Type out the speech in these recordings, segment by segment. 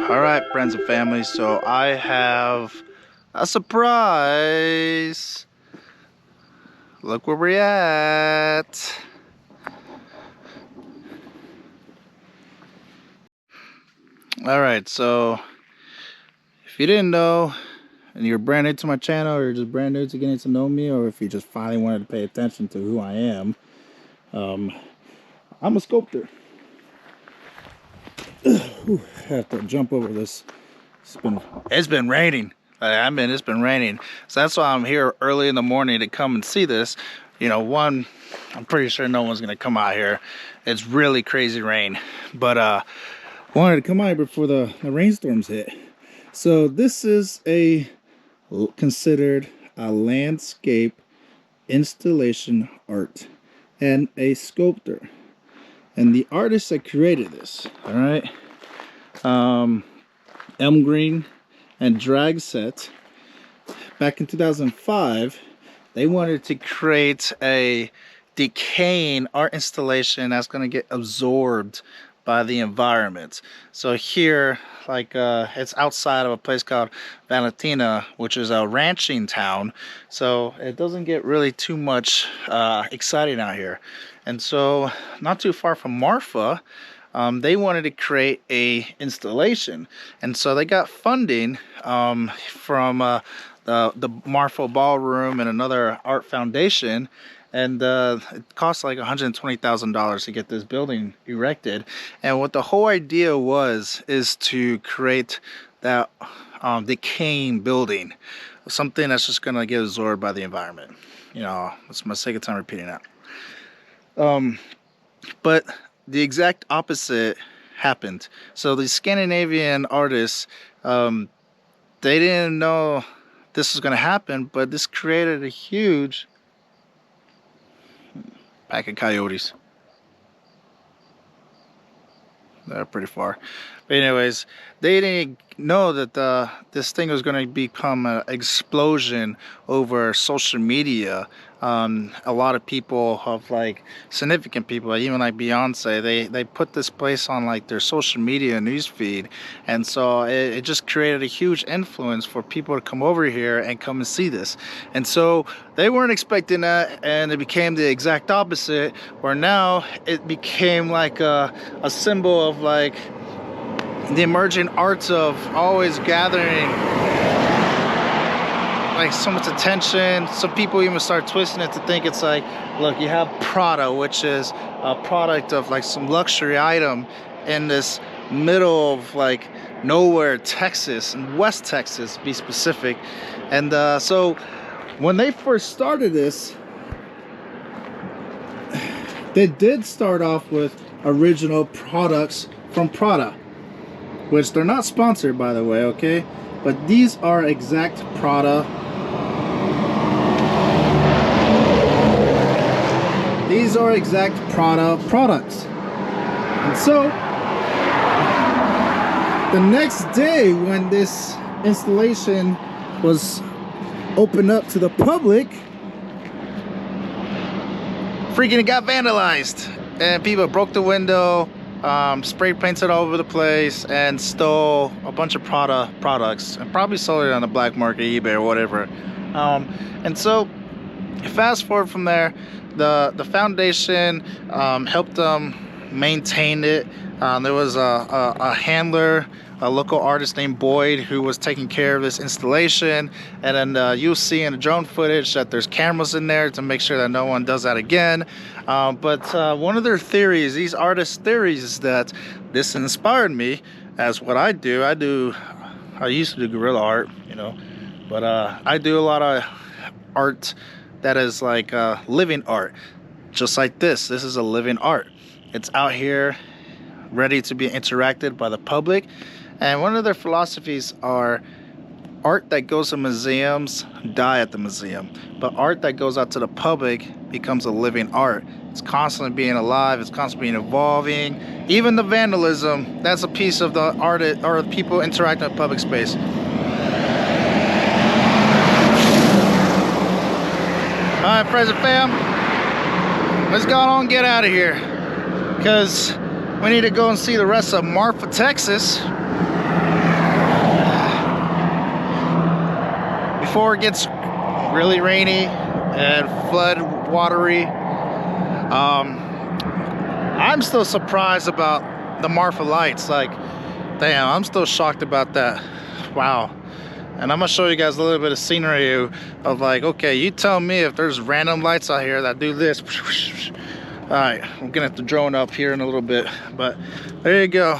All right, friends and family, so I have a surprise. Look where we're at. All right, so if you didn't know and you're brand new to my channel, or you're just brand new to getting to know me, or if you just finally wanted to pay attention to who I am, I'm a sculptor. I have to jump over this. It's been raining. It's been raining. So that's why I'm here early in the morning to come and see this. You know, one, I'm pretty sure no one's gonna come out here. It's really crazy rain. But wanted to come out here before the rainstorms hit. So this is considered a landscape installation art and a sculptor. And the artist that created this, all right, Elm Green and Drag Set, back in 2005, they wanted to create a decaying art installation that's going to get absorbed by the environment. So here, like it's outside of a place called Valentina, which is a ranching town, so it doesn't get really too much exciting out here. And so not too far from Marfa, they wanted to create a installation, and so they got funding from the Marfa Ballroom and another art foundation. And it cost like $120,000 to get this building erected. And what the whole idea is to create that decaying building, something that's just gonna get absorbed by the environment. You know, it's my second time repeating that. But the exact opposite happened. So the Scandinavian artists, they didn't know this was gonna happen, but this created a huge pack of coyotes. They're pretty far. But anyways, they didn't know that this thing was going to become an explosion over social media. A lot of people have, like, significant people, even like Beyonce, they put this place on like their social media news feed, and so it just created a huge influence for people to come over here and come and see this. And so they weren't expecting that, and it became the exact opposite, where now it became like a symbol of like the emerging arts of always gathering like so much attention. Some people even start twisting it to think it's like, look, you have Prada, which is a product of like some luxury item in this middle of like nowhere, Texas, and West Texas, to be specific. And so when they first started this, they did start off with original products from Prada, which they're not sponsored, by the way, okay? But these are exact Prada. These are exact Prada products. And so the next day when this installation was opened up to the public, freaking it got vandalized, and people broke the window, spray painted all over the place, and stole a bunch of Prada products, and probably sold it on the black market, eBay or whatever. And so fast forward from there, the foundation helped them maintain it. There was a handler, a local artist named Boyd, who was taking care of this installation. And then you'll see in the drone footage that there's cameras in there to make sure that no one does that again. But one of their theories, these artists' theories, is that this inspired me as what I do. I used to do guerrilla art, you know, but I do a lot of art that is like living art, just like this. This is a living art. It's out here ready to be interacted by the public. And one of their philosophies are art that goes to museums die at the museum, but art that goes out to the public becomes a living art. It's constantly being alive, it's constantly being evolving. Even the vandalism, that's a piece of the art or people interacting with public space. Alright, present fam, let's go on and get out of here, because we need to go and see the rest of Marfa, Texas, before it gets really rainy and flood watery. I'm still surprised about the Marfa lights. Like, damn, I'm still shocked about that. Wow. And I'm gonna show you guys a little bit of scenery of, like, okay, you tell me if there's random lights out here that do this. All right, we're gonna have to drone up here in a little bit, but there you go.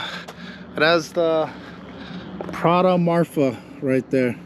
That's the Prada Marfa right there.